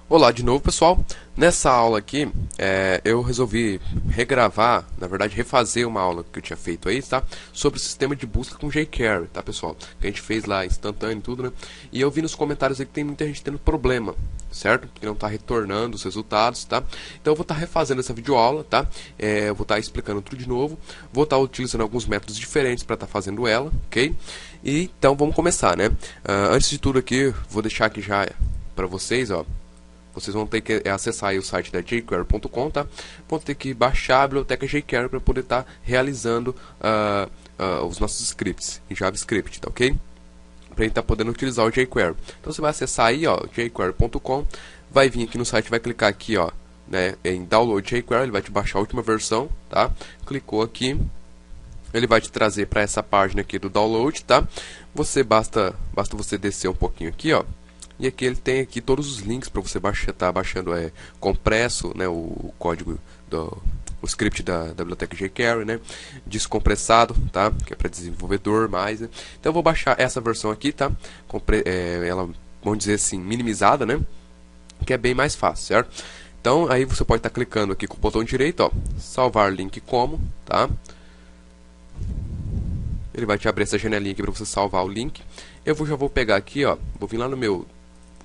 Olá de novo, pessoal. Nessa aula aqui, eu resolvi regravar, na verdade, refazer uma aula que eu tinha feito aí, tá? Sobre o sistema de busca com jQuery, tá, pessoal? Que a gente fez lá instantâneo e tudo, né? E eu vi nos comentários aí que tem muita gente tendo problema, certo? Que não está retornando os resultados, tá? Então eu vou estar refazendo essa videoaula, tá? Eu vou estar explicando tudo de novo. Vou estar utilizando alguns métodos diferentes para estar fazendo ela, ok? E então vamos começar, né? Antes de tudo aqui, vou deixar aqui já para vocês, ó. Vocês vão ter que acessar aí o site da jQuery.com, tá? Vão ter que baixar a biblioteca jQuery para poder estar realizando os nossos scripts em JavaScript, tá ok? Para a gente estar podendo utilizar o jQuery. Então você vai acessar aí, ó, jQuery.com, vai vir aqui no site, vai clicar aqui, ó, né, em Download jQuery, ele vai te baixar a última versão, tá? Clicou aqui, ele vai te trazer para essa página aqui do download, tá? Basta você descer um pouquinho aqui, ó. E aqui ele tem aqui todos os links para você estar baixando compresso, né, o código o script da biblioteca jQuery, né, descompressado, tá, que é para desenvolvedor mais, né? Então eu vou baixar essa versão aqui, tá, ela, vamos dizer assim, minimizada, né, que é bem mais fácil, certo? Então aí você pode estar clicando aqui com o botão direito, ó, salvar link como, tá? Ele vai te abrir essa janelinha aqui para você salvar o link. Já vou pegar aqui, ó, vou vir lá no meu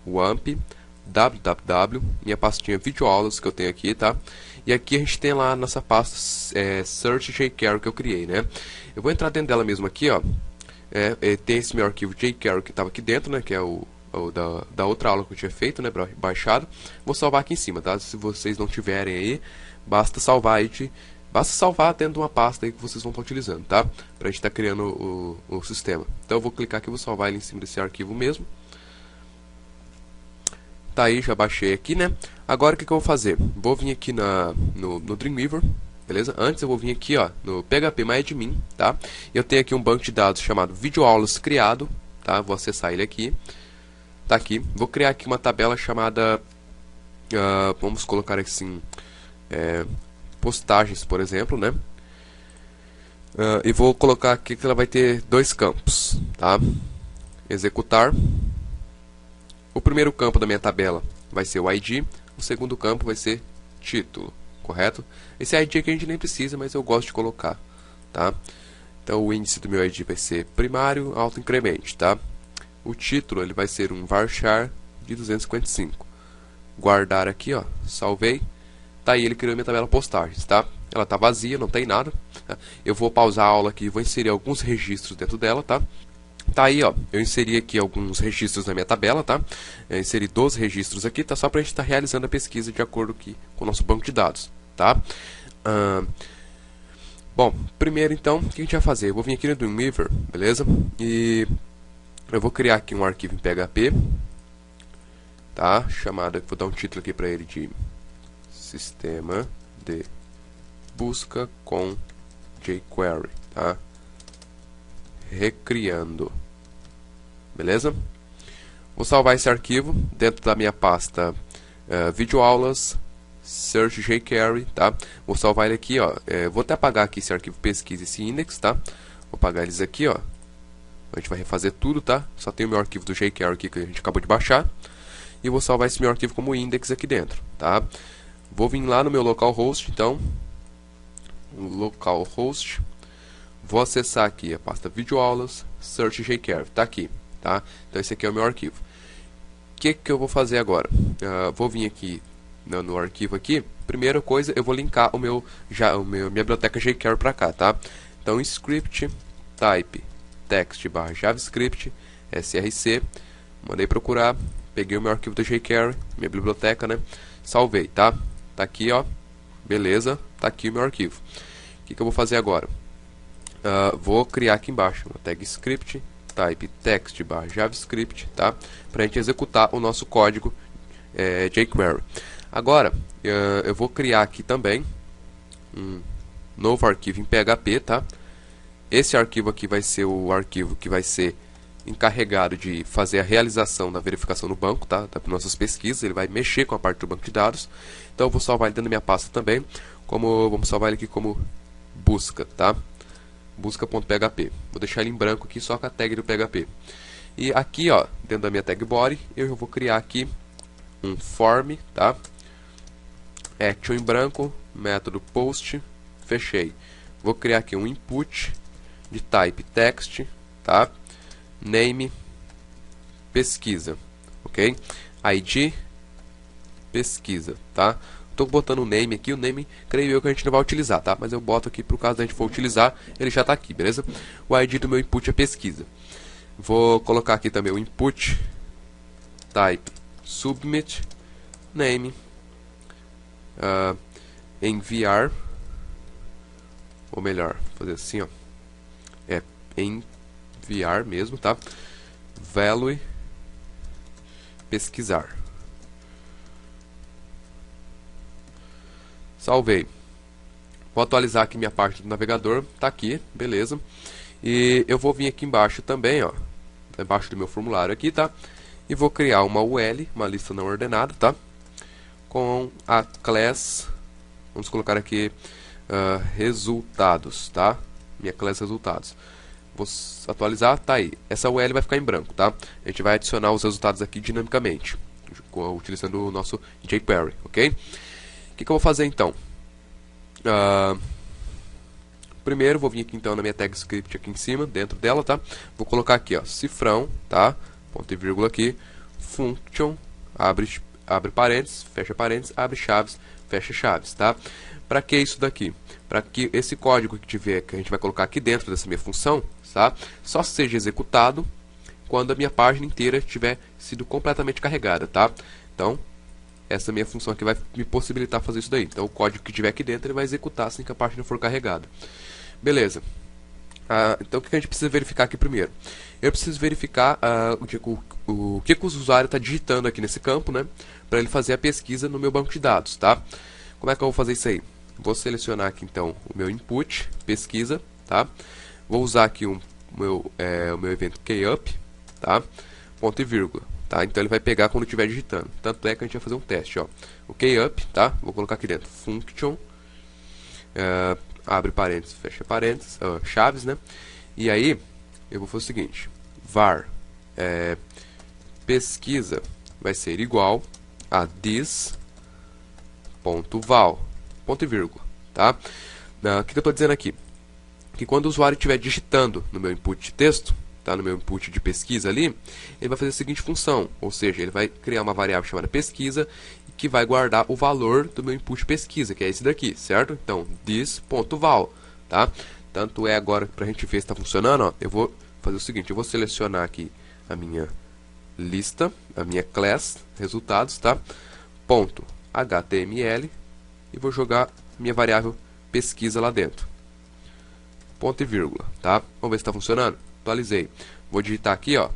WAMP, www, minha pastinha videoaulas que eu tenho aqui, tá? E aqui a gente tem lá a nossa pasta Search jQuery que eu criei, né? Eu vou entrar dentro dela mesmo aqui, ó. Tem esse meu arquivo jQuery que estava aqui dentro, né? Que é o da outra aula que eu tinha feito, né? Baixado. Vou salvar aqui em cima, tá? Se vocês não tiverem aí, basta salvar aí basta salvar dentro de uma pasta aí que vocês vão estar utilizando, tá? Pra gente estar criando o sistema. Então eu vou clicar aqui e vou salvar ele em cima desse arquivo mesmo. Tá aí, já baixei aqui, né? Agora o que eu vou fazer? Vou vir aqui no Dreamweaver, beleza? Antes eu vou vir aqui, ó, no phpMyAdmin, tá? Eu tenho aqui um banco de dados chamado videoaulas criado, tá? Vou acessar ele aqui. Tá aqui. Vou criar aqui uma tabela chamada, vamos colocar assim, postagens, por exemplo, né? E vou colocar aqui que ela vai ter dois campos, tá? Executar. O primeiro campo da minha tabela vai ser o ID, o segundo campo vai ser título, correto? Esse ID aqui a gente nem precisa, mas eu gosto de colocar, tá? Então o índice do meu ID vai ser primário, autoincremente, tá? O título ele vai ser um varchar de 255. Guardar aqui, ó, salvei. Tá aí, ele criou minha tabela postagens, tá? Ela tá vazia, não tem nada. Tá? Eu vou pausar a aula aqui e vou inserir alguns registros dentro dela, tá? Tá aí, ó, eu inseri aqui alguns registros na minha tabela, tá? Eu inseri 12 registros aqui, tá? Só pra gente estar realizando a pesquisa de acordo aqui com o nosso banco de dados, tá? Bom, primeiro então, o que a gente vai fazer? Eu vou vir aqui no Dreamweaver, beleza? E eu vou criar aqui um arquivo em PHP, tá? Chamado, vou dar um título aqui pra ele de Sistema de Busca com jQuery, tá? Recriando. Beleza? Vou salvar esse arquivo dentro da minha pasta videoaulas search jQuery, tá? Vou salvar ele aqui, ó. Vou até apagar aqui esse arquivo pesquisa, esse index, tá? Vou apagar eles aqui, ó. A gente vai refazer tudo, tá? Só tem o meu arquivo do jQuery aqui que a gente acabou de baixar. E vou salvar esse meu arquivo como index aqui dentro, tá? Vou vir lá no meu localhost, então. Localhost. Vou acessar aqui a pasta videoaulas, search jQuery, tá aqui, tá? Então esse aqui é o meu arquivo. O que eu vou fazer agora? Vou vir aqui no arquivo aqui. Primeira coisa, eu vou linkar minha biblioteca jQuery para cá, tá? Então script type text barra javascript src, mandei procurar, peguei o meu arquivo da jQuery, minha biblioteca, né? Salvei, tá? Tá aqui, ó. Beleza? Tá aqui o meu arquivo. O que eu vou fazer agora? Vou criar aqui embaixo uma tag script type text barra javascript, tá? Para a gente executar o nosso código jQuery. Agora eu vou criar aqui também um novo arquivo em PHP, tá? Esse arquivo aqui vai ser o arquivo que vai ser encarregado de fazer a realização da verificação no banco, tá? Das nossas pesquisas, ele vai mexer com a parte do banco de dados. Então eu vou salvar ele dentro da minha pasta também, vamos salvar ele aqui como busca, tá? Busca.php. Vou deixar ele em branco aqui só com a tag do PHP. E aqui, ó, dentro da minha tag body, eu vou criar aqui um form, tá? Action em branco, método post, fechei. Vou criar aqui um input de type text, tá? Name, pesquisa, ok? ID, pesquisa, tá? Estou botando o name aqui, o name creio eu que a gente não vai utilizar, tá? Mas eu boto aqui para o caso da gente for utilizar, ele já está aqui, beleza? O ID do meu input é pesquisa. Vou colocar aqui também o input type submit name enviar, ou melhor, fazer assim, ó, é enviar mesmo, tá? Value pesquisar. Salvei. Vou atualizar aqui minha parte do navegador, tá aqui, beleza? E eu vou vir aqui embaixo também, ó, embaixo do meu formulário aqui, tá? E vou criar uma UL, uma lista não ordenada, tá? Com a class, vamos colocar aqui resultados, tá? Minha class resultados. Vou atualizar, tá aí. Essa UL vai ficar em branco, tá? A gente vai adicionar os resultados aqui dinamicamente, utilizando o nosso jQuery, ok? O que eu vou fazer então? Primeiro vou vir aqui então na minha tag script aqui em cima, dentro dela, tá? Vou colocar aqui, ó, cifrão, tá? Ponto e vírgula aqui, function, abre parênteses, fecha parênteses, abre chaves, fecha chaves, tá? Para que isso daqui? Para que esse código que a gente vai colocar aqui dentro dessa minha função, tá? Só seja executado quando a minha página inteira tiver sido completamente carregada, tá? Então, essa minha função aqui vai me possibilitar fazer isso daí. Então, o código que tiver aqui dentro ele vai executar assim que a página for carregada. Beleza. Então, o que a gente precisa verificar aqui primeiro? Eu preciso verificar o que o usuário está digitando aqui nesse campo, né? Para ele fazer a pesquisa no meu banco de dados, tá? Como é que eu vou fazer isso aí? Vou selecionar aqui, então, o meu input, pesquisa, tá? Vou usar aqui o meu evento keyup, tá? Ponto e vírgula, tá? Então, ele vai pegar quando estiver digitando. Tanto é que a gente vai fazer um teste, ó. O keyup, tá? Vou colocar aqui dentro, function, abre parênteses, fecha parênteses, chaves, né? E aí, eu vou fazer o seguinte, var pesquisa vai ser igual a this.val, ponto e vírgula, tá? O que eu estou dizendo aqui? Que quando o usuário estiver digitando no meu input de texto, tá? No meu input de pesquisa ali, ele vai fazer a seguinte função, ou seja, ele vai criar uma variável chamada pesquisa, que vai guardar o valor do meu input pesquisa, que é esse daqui, certo? Então, this.val, tá? Tanto é agora, para a gente ver se está funcionando, ó, eu vou fazer o seguinte, eu vou selecionar aqui a minha lista, a minha class, resultados, tá? Ponto HTML, e vou jogar minha variável pesquisa lá dentro. Ponto e vírgula, tá? Vamos ver se está funcionando? Atualizei. Vou digitar aqui, ó.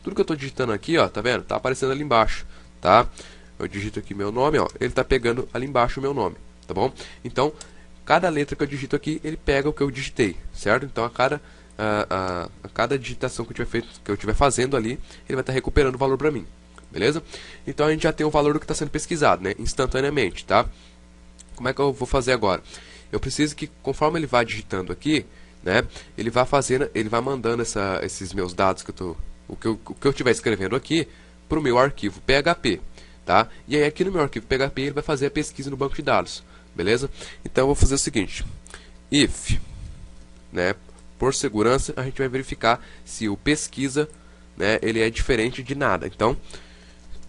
Tudo que eu estou digitando aqui, ó, tá vendo? Tá aparecendo ali embaixo, tá? Eu digito aqui meu nome, ó, ele está pegando ali embaixo o meu nome, tá bom? Então, cada letra que eu digito aqui, ele pega o que eu digitei, certo? Então, a cada digitação que eu estiver fazendo ali, ele vai estar recuperando o valor para mim, beleza? Então, a gente já tem o valor do que está sendo pesquisado, né? Instantaneamente, tá? Como é que eu vou fazer agora? Eu preciso que, conforme ele vai digitando aqui, né? Ele vai mandando esses meus dados o que eu estiver escrevendo aqui para o meu arquivo PHP. Tá? E aí aqui no meu arquivo PHP ele vai fazer a pesquisa no banco de dados, beleza? Então eu vou fazer o seguinte, if, né, por segurança a gente vai verificar se o pesquisa, né, ele é diferente de nada. Então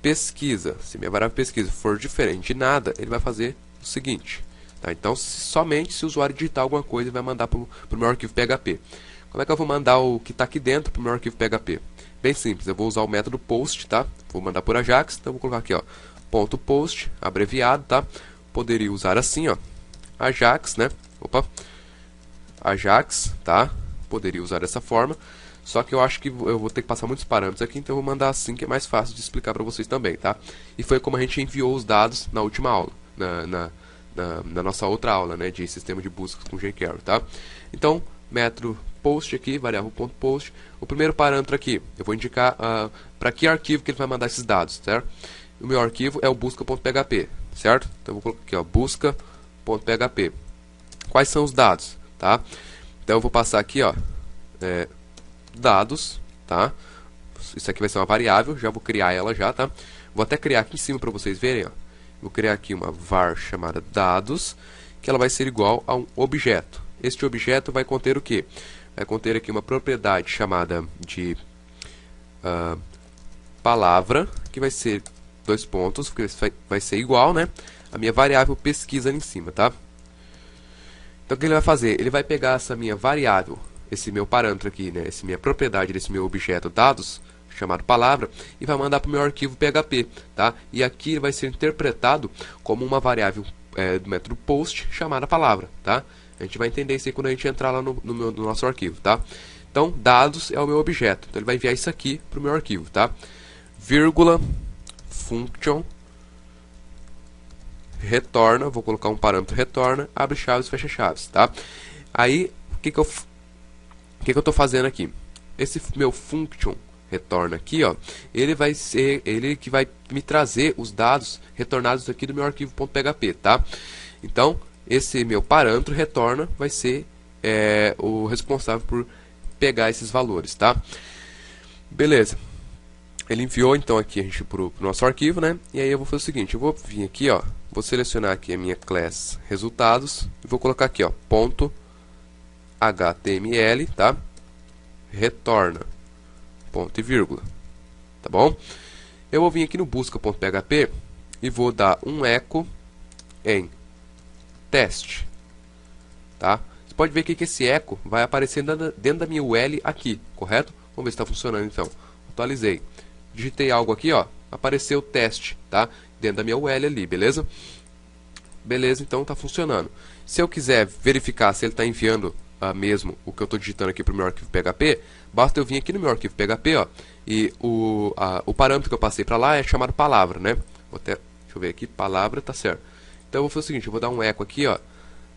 pesquisa, se minha variável pesquisa for diferente de nada, ele vai fazer o seguinte, tá? Então somente se o usuário digitar alguma coisa ele vai mandar para o meu arquivo PHP. Como é que eu vou mandar o que está aqui dentro para o meu arquivo PHP? Bem simples, eu vou usar o método post, tá? Vou mandar por Ajax, então eu vou colocar aqui, ó, ponto post, abreviado, tá? Poderia usar assim, ó, Ajax, né? Opa, Ajax, tá? Poderia usar dessa forma, só que eu acho que eu vou ter que passar muitos parâmetros aqui, então eu vou mandar assim, que é mais fácil de explicar para vocês também, tá? E foi como a gente enviou os dados na última aula, na nossa outra aula, né, de sistema de busca com jQuery, tá? Então, método post aqui, variável ponto post. O primeiro parâmetro aqui, eu vou indicar para que arquivo que ele vai mandar esses dados, certo? O meu arquivo é o busca.php, certo? Então eu vou colocar aqui, ó, busca.php. Quais são os dados, tá? Então eu vou passar aqui, ó, dados, tá? Isso aqui vai ser uma variável, já vou criar ela já, tá? Vou até criar aqui em cima para vocês verem, ó. Vou criar aqui uma var chamada dados, que ela vai ser igual a um objeto. Este objeto vai conter o quê? Vai conter aqui uma propriedade chamada de palavra, que vai ser dois pontos, porque vai ser igual, né, a minha variável pesquisa ali em cima, tá? Então o que ele vai fazer? Ele vai pegar essa minha variável, esse meu parâmetro aqui, né, essa minha propriedade desse meu objeto dados, chamado palavra, e vai mandar para o meu arquivo PHP, tá? E aqui vai ser interpretado como uma variável do método post chamada palavra, tá? A gente vai entender isso aí quando a gente entrar lá no nosso arquivo, tá? Então, dados é o meu objeto. Então, ele vai enviar isso aqui para o meu arquivo, tá? Vírgula, function, retorna, vou colocar um parâmetro retorna, abre chaves, fecha chaves, tá? Aí, o que eu estou fazendo aqui? Esse meu function retorna aqui, ó, ele vai ser ele que vai me trazer os dados retornados aqui do meu arquivo.php, tá? Então, esse meu parâmetro retorna vai ser o responsável por pegar esses valores, tá? Beleza. Ele enviou então aqui a gente pro nosso arquivo, né? E aí eu vou fazer o seguinte, eu vou vir aqui, ó, vou selecionar aqui a minha class resultados e vou colocar aqui, ó, ponto .html, tá? Retorna ponto e vírgula, tá bom? Eu vou vir aqui no busca.php e vou dar um echo em teste, tá? Você pode ver que esse echo vai aparecer dentro da minha UL aqui, correto? Vamos ver se está funcionando então. Atualizei. Digitei algo aqui, ó, apareceu o teste, tá? Dentro da minha UL ali, beleza? Beleza, então está funcionando. Se eu quiser verificar se ele está enviando mesmo o que eu estou digitando aqui para o meu arquivo PHP, basta eu vir aqui no meu arquivo PHP, ó, e o parâmetro que eu passei para lá é chamado palavra, né? Vou até, deixa eu ver aqui, palavra, tá certo. Então eu vou fazer o seguinte, eu vou dar um echo aqui, ó,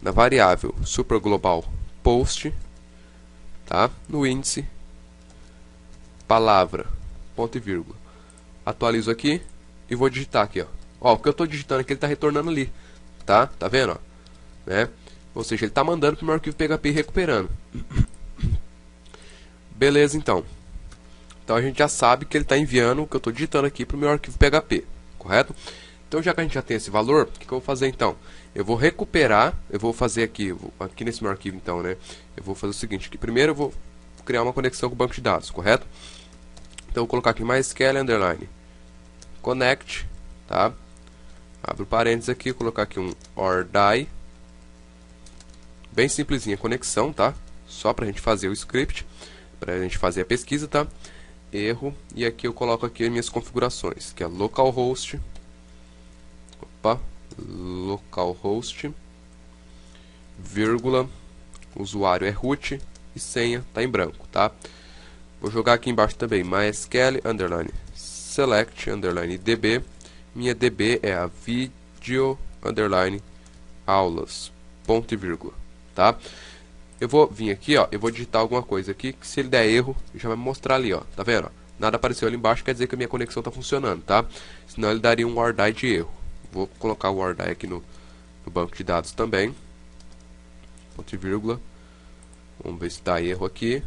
na variável superglobal post, tá? No índice palavra, ponto e vírgula. Atualizo aqui e vou digitar aqui, ó. Ó, o que eu estou digitando aqui ele está retornando ali, tá? Tá vendo, ó? Né? Ou seja, ele está mandando para o meu arquivo PHP recuperando. Beleza, então. Então a gente já sabe que ele está enviando o que eu estou digitando aqui para o meu arquivo PHP, correto? Então já que a gente já tem esse valor, o que eu vou fazer então? Eu vou recuperar, eu vou fazer aqui nesse meu arquivo então, né? Eu vou fazer o seguinte, que primeiro eu vou criar uma conexão com o banco de dados, correto? Então eu vou colocar aqui MySQL underline connect, tá? Abro parênteses aqui, colocar aqui um or die, bem simplesinha a conexão, tá? Só pra gente fazer o script, pra gente fazer a pesquisa, tá? Erro, e aqui eu coloco aqui as minhas configurações, que é localhost, localhost, vírgula, usuário é root e senha tá em branco, tá? Vou jogar aqui embaixo também MySQL underline select underline db, minha db é a video underline aulas, ponto e vírgula, tá? Eu vou vir aqui, ó, eu vou digitar alguma coisa aqui, que se ele der erro, já vai me mostrar ali, ó, tá vendo? Ó? Nada apareceu ali embaixo, quer dizer que a minha conexão tá funcionando, tá? Senão ele daria um or die de erro. Vou colocar o or die aqui no banco de dados também, ponto e vírgula. Vamos ver se dá erro aqui.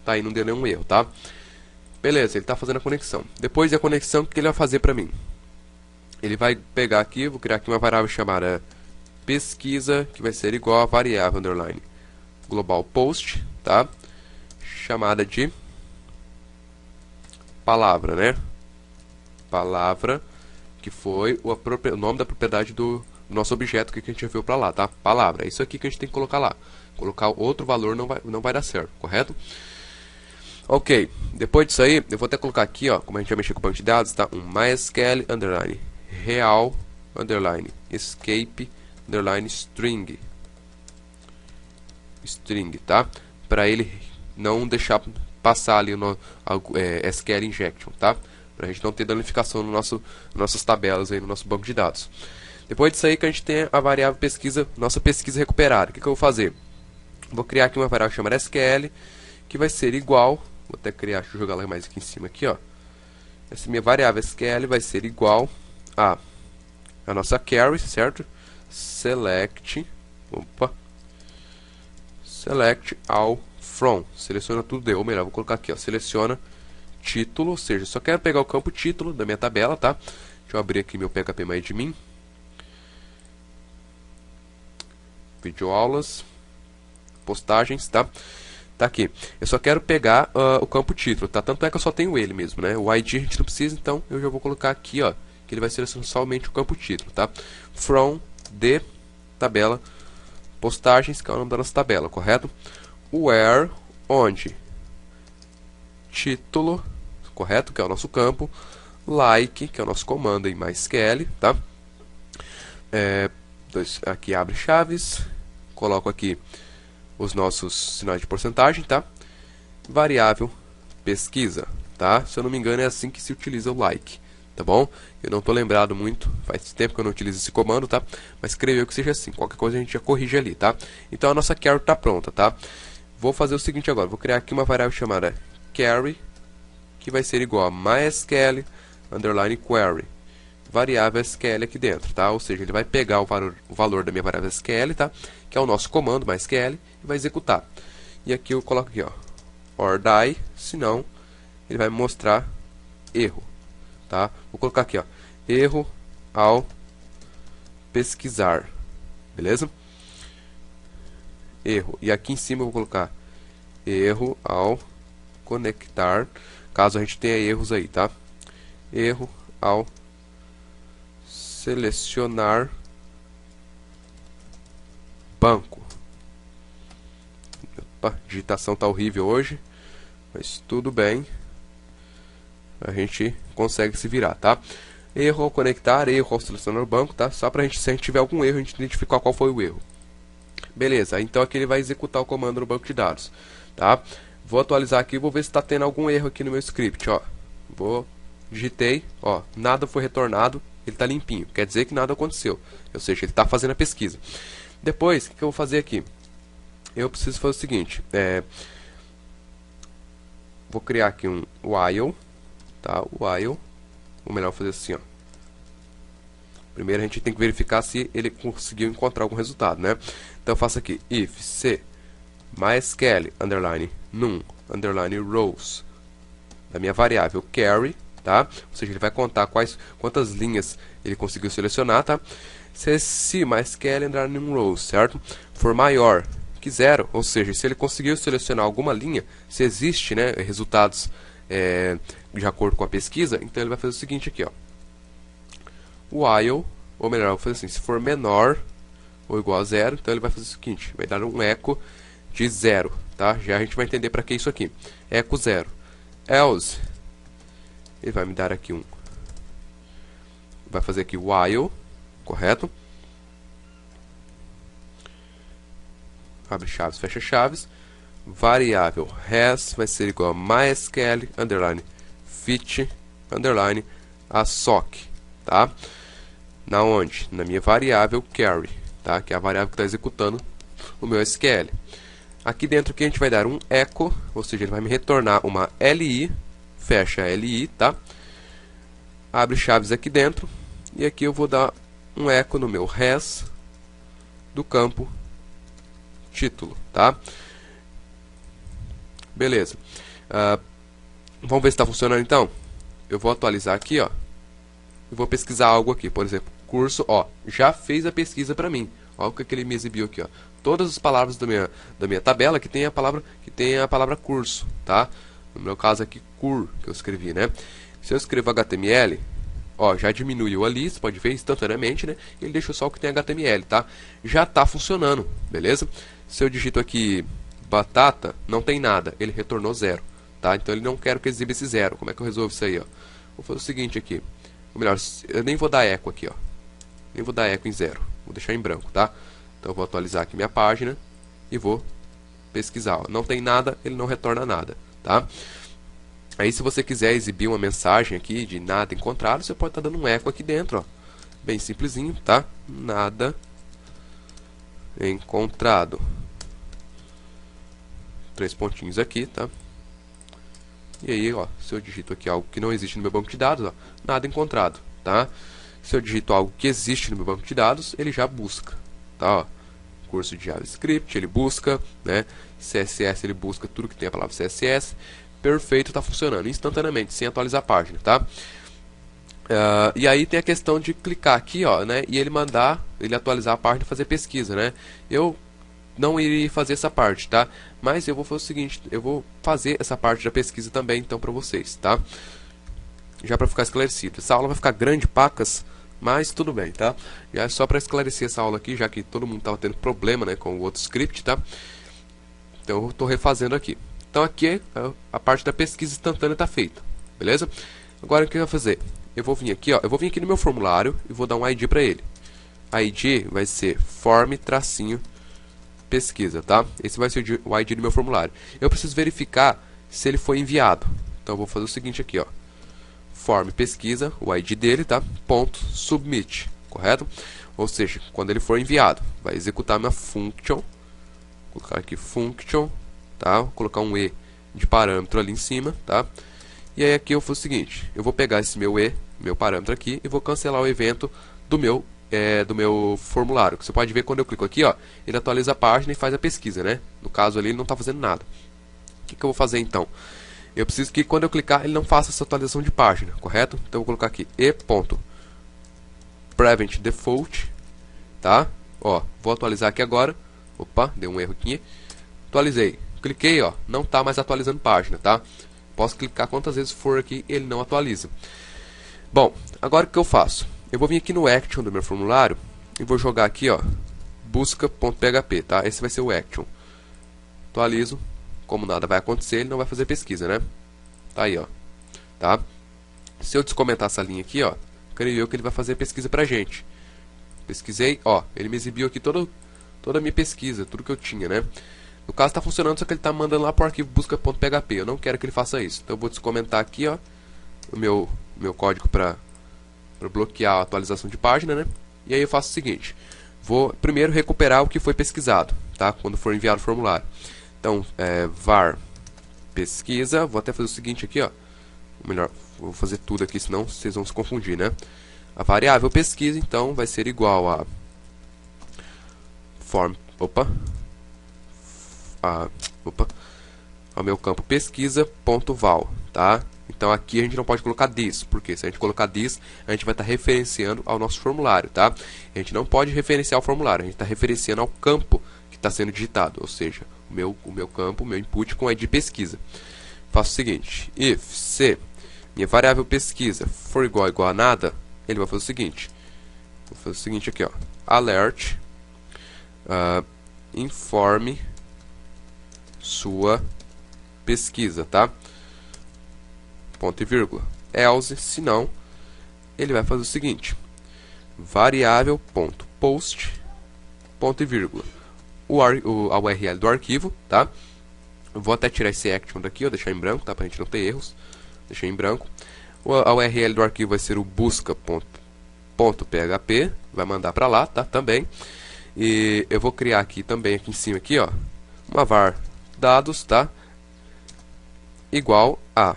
Tá aí, não deu nenhum erro, tá? Beleza, ele tá fazendo a conexão. Depois da conexão, o que ele vai fazer pra mim? Ele vai pegar aqui, vou criar aqui uma variável chamada pesquisa, que vai ser igual a variável underline global post, tá? Chamada de palavra, né? Palavra, que foi o nome da propriedade do nosso objeto que a gente já viu pra lá, tá? Palavra, é isso aqui que a gente tem que colocar lá. Colocar outro valor não vai dar certo, correto? Ok, depois disso aí, eu vou até colocar aqui, ó, como a gente vai mexer com o banco de dados, tá? Um MySQL underline real underline escape underline string, tá? Para ele não deixar passar ali no SQL injection, tá? Para a gente não ter danificação no nossas tabelas aí no nosso banco de dados. Depois disso aí que a gente tem a variável pesquisa, nossa pesquisa recuperada. O que eu vou fazer? Vou criar aqui uma variável chamada SQL, que vai ser igual, vou até criar, deixa eu jogar lá mais aqui em cima aqui, ó. Essa minha variável SQL vai ser igual a nossa carry, certo? Select all from, seleciona tudo, ou melhor, vou colocar aqui, ó, seleciona título, ou seja, eu só quero pegar o campo título da minha tabela, tá? Deixa eu abrir aqui meu PHP-MyAdmin. Videoaulas, postagens, tá? Tá aqui. Eu só quero pegar o campo título, tá? Tanto é que eu só tenho ele mesmo, né? O ID a gente não precisa, então eu já vou colocar aqui, ó, que ele vai selecionar somente o campo título, tá? From de tabela postagens, que é o nome da nossa tabela, correto? Where, onde? Título, correto? Que é o nosso campo. Like, que é o nosso comando em MySQL, tá? Aqui abre chaves, coloco aqui os nossos sinais de porcentagem, tá? Variável pesquisa, tá? Se eu não me engano é assim que se utiliza o like, tá bom? Eu não estou lembrado muito, faz tempo que eu não utilizo esse comando, tá? Mas creio eu que seja assim, qualquer coisa a gente já corrige ali, tá? Então a nossa carry está pronta, tá? Vou fazer o seguinte agora, vou criar aqui uma variável chamada carry, que vai ser igual a MySQL underline query, variável SQL aqui dentro, tá? Ou seja, ele vai pegar o valor da minha variável SQL, tá? Que é o nosso comando MySQL, e vai executar. E aqui eu coloco aqui, ó, or die, senão ele vai me mostrar erro, tá? Vou colocar aqui, ó, erro ao pesquisar, beleza? Erro. E aqui em cima eu vou colocar erro ao conectar, caso a gente tenha erros aí, tá? Erro ao selecionar banco. Opa, a digitação tá horrível hoje, mas tudo bem. A gente consegue se virar, tá? Erro ao conectar, erro ao selecionar o banco, tá? Só pra gente, se a gente tiver algum erro, a gente identificar qual foi o erro. Beleza, então aqui ele vai executar o comando no banco de dados, tá? Vou atualizar aqui e vou ver se está tendo algum erro aqui no meu script, ó. Digitei, ó, nada foi retornado, ele está limpinho, quer dizer que nada aconteceu, ou seja, ele está fazendo a pesquisa. Depois, o que eu vou fazer aqui? Eu preciso fazer o seguinte, vou criar aqui um while, tá? While, ou melhor, fazer assim, ó. Primeiro a gente tem que verificar se ele conseguiu encontrar algum resultado, né? Então eu faço aqui if c MySQL underline num underline rows da minha variável carry, tá? Ou seja, ele vai contar quantas linhas ele conseguiu selecionar, tá? Se MySQL underline num rows, certo? For maior que 0, ou seja, se ele conseguiu selecionar alguma linha, se existe, né, resultados de acordo com a pesquisa, então ele vai fazer o seguinte aqui, ó. While, ou melhor, eu vou fazer assim, se for menor ou igual a 0, então ele vai fazer o seguinte, vai dar um eco de 0, tá? Já a gente vai entender para que isso aqui. Eco 0. Else, ele vai me dar aqui vai fazer aqui while, correto? Abre chaves, fecha chaves. Variável has vai ser igual a MySQL underline fit underline assoc, tá? Na onde? Na minha variável carry, tá? Que é a variável que está executando o meu SQL. Aqui dentro que a gente vai dar um echo, ou seja, ele vai me retornar uma li, fecha li, tá? Abre chaves aqui dentro, e aqui eu vou dar um echo no meu res do campo título, tá? Beleza. Vamos ver se está funcionando então? Eu vou atualizar aqui, ó. E vou pesquisar algo aqui, por exemplo, curso, ó, já fez a pesquisa para mim. Olha o que ele me exibiu aqui, ó. Todas as palavras da minha tabela que tem a palavra curso, tá? No meu caso aqui, cur, que eu escrevi, né? Se eu escrevo HTML, ó, já diminuiu ali, você pode ver instantaneamente, né? Ele deixou só o que tem HTML, tá? Já tá funcionando, beleza? Se eu digito aqui batata, não tem nada, ele retornou 0, tá? Então ele não quer que exiba esse 0. Como é que eu resolvo isso aí, ó? Vou fazer o seguinte aqui. Ou melhor, eu nem vou dar eco aqui, ó. Nem vou dar eco em 0. Vou deixar em branco, tá? Então eu vou atualizar aqui minha página e vou pesquisar, ó. Não tem nada, ele não retorna nada, tá? Aí se você quiser exibir uma mensagem aqui de nada encontrado, você pode estar dando um eco aqui dentro, ó. Bem simplesinho, tá? Nada encontrado. 3 pontinhos aqui, tá? E aí, ó, se eu digito aqui algo que não existe no meu banco de dados, ó, nada encontrado, tá? Se eu digito algo que existe no meu banco de dados, ele já busca, tá? Ó, curso de JavaScript, ele busca, né? CSS, ele busca tudo que tem a palavra CSS. perfeito, está funcionando instantaneamente, sem atualizar a página, tá? E aí tem a questão de clicar aqui, ó, né, e ele atualizar a página e fazer pesquisa, né? Eu não iria fazer essa parte, tá? Mas eu vou fazer o seguinte, eu vou fazer essa parte da pesquisa também, então, para vocês, tá? Já para ficar esclarecido. Essa aula vai ficar grande, pacas, mas tudo bem, tá? Já é só para esclarecer essa aula aqui, já que todo mundo estava tendo problema, né, com o outro script, tá? Então eu estou refazendo aqui. Então aqui a parte da pesquisa instantânea está feita, beleza? Agora o que eu vou fazer? Eu vou vir aqui, ó, eu vou vir aqui no meu formulário e vou dar um ID para ele. ID vai ser form-pesquisa, tá? Esse vai ser o ID do meu formulário. Eu preciso verificar se ele foi enviado. Então eu vou fazer o seguinte aqui, ó. Form pesquisa, o ID dele, tá? Ponto submit, correto? Ou seja, quando ele for enviado, vai executar minha function. Vou colocar aqui function, tá? Vou colocar um e de parâmetro ali em cima, tá? E aí aqui eu faço o seguinte, eu vou pegar esse meu e, meu parâmetro aqui, e vou cancelar o evento do meu formulário. Você pode ver quando eu clico aqui, ó, ele atualiza a página e faz a pesquisa, né? No caso ali ele não está fazendo nada. O que eu vou fazer então? Eu preciso que quando eu clicar ele não faça essa atualização de página, correto? Então eu vou colocar aqui e.prevent default, tá? Ó, vou atualizar aqui agora. Opa, deu um erro aqui. Atualizei. Cliquei, ó, não está mais atualizando página, tá? Posso clicar quantas vezes for aqui, ele não atualiza. Bom, agora o que eu faço? Eu vou vir aqui no action do meu formulário e vou jogar aqui, ó, busca.php, tá? Esse vai ser o action. Atualizo. Como nada vai acontecer, ele não vai fazer pesquisa, né? Tá aí, ó. Tá? Se eu descomentar essa linha aqui, ó, creio eu que ele vai fazer pesquisa pra gente. Pesquisei, ó, ele me exibiu aqui toda a minha pesquisa, tudo que eu tinha, né? No caso tá funcionando, só que ele tá mandando lá pro arquivo busca.php. Eu não quero que ele faça isso. Então eu vou descomentar aqui, ó, o meu código para bloquear a atualização de página, né? E aí eu faço o seguinte: vou primeiro recuperar o que foi pesquisado, tá? Quando for enviado o formulário. Então, var pesquisa, vou até fazer o seguinte aqui, ó. Ou melhor, vou fazer tudo aqui, senão vocês vão se confundir, né? A variável pesquisa, então, vai ser igual a ao meu campo pesquisa.val, tá? Então aqui a gente não pode colocar this, porque se a gente colocar this, a gente vai estar referenciando ao nosso formulário, tá? A gente não pode referenciar o formulário, a gente está referenciando ao campo que está sendo digitado, ou seja, o meu campo, o meu input com ID pesquisa. Faço o seguinte: if se minha variável pesquisa for igual a nada, ele vai fazer o seguinte. Vou fazer o seguinte aqui, ó, alert informe sua pesquisa, tá? Ponto e vírgula. Else, se não, ele vai fazer o seguinte: variável.post, ponto e vírgula, a URL do arquivo, tá? Eu vou até tirar esse action daqui, ó, deixar em branco, tá? Pra gente não ter erros. Deixei em branco. A URL do arquivo vai ser o busca.php, vai mandar para lá, tá? Também. E eu vou criar aqui também, aqui em cima, aqui, ó, uma var dados, tá? Igual a,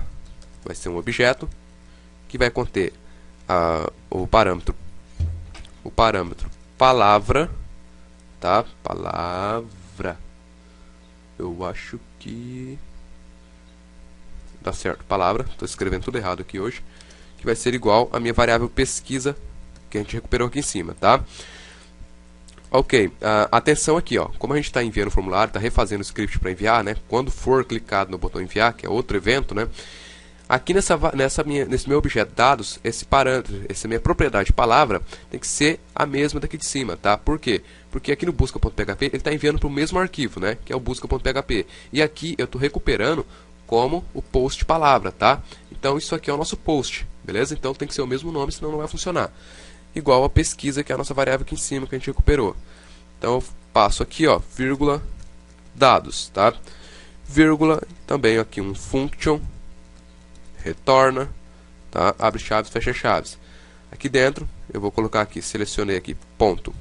vai ser um objeto que vai conter o parâmetro palavra, tá? Palavra. Eu acho que dá certo, palavra. Estou escrevendo tudo errado aqui hoje. Que vai ser igual a minha variável pesquisa que a gente recuperou aqui em cima, tá? Ok, atenção aqui, ó. Como a gente está enviando o formulário, está refazendo o script para enviar, né? Quando for clicado no botão enviar, que é outro evento, né? Aqui nesse meu objeto dados, esse parâmetro, essa minha propriedade palavra, tem que ser a mesma daqui de cima, tá? Por quê? Porque aqui no busca.php ele está enviando para o mesmo arquivo, né? Que é o busca.php. E aqui eu estou recuperando como o post palavra, tá? Então isso aqui é o nosso post, beleza? Então tem que ser o mesmo nome, senão não vai funcionar. Igual a pesquisa, que é a nossa variável aqui em cima que a gente recuperou. Então eu passo aqui, ó, vírgula dados, tá? Vírgula, também aqui um function, retorna, tá? Abre chaves, fecha chaves. Aqui dentro eu vou colocar aqui, selecionei aqui ponto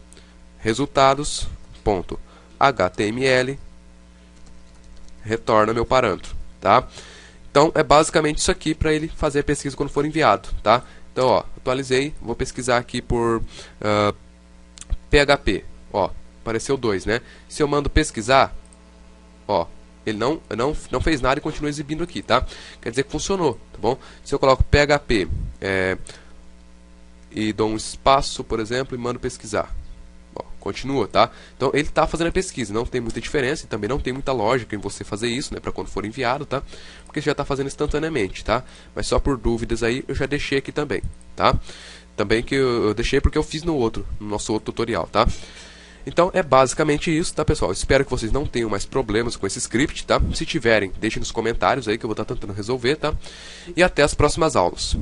resultados, ponto html, retorna meu parâmetro, tá? Então é basicamente isso aqui para ele fazer a pesquisa quando for enviado, tá? Então, ó, atualizei, vou pesquisar aqui por PHP, ó, apareceu 2, né? Se eu mando pesquisar, ó, Ele não fez nada e continua exibindo aqui, tá? Quer dizer que funcionou, tá bom? Se eu coloco PHP e dou um espaço, por exemplo, e mando pesquisar. Ó, continua, tá? Então ele está fazendo a pesquisa, não tem muita diferença e também não tem muita lógica em você fazer isso, né, para quando for enviado, tá? Porque já está fazendo instantaneamente, tá? Mas só por dúvidas aí eu já deixei aqui também, tá? Também que eu deixei porque eu fiz no nosso outro tutorial, tá? Então é basicamente isso, tá, pessoal? Espero que vocês não tenham mais problemas com esse script, tá? Se tiverem, deixem nos comentários aí que eu vou estar tentando resolver, tá? E até as próximas aulas.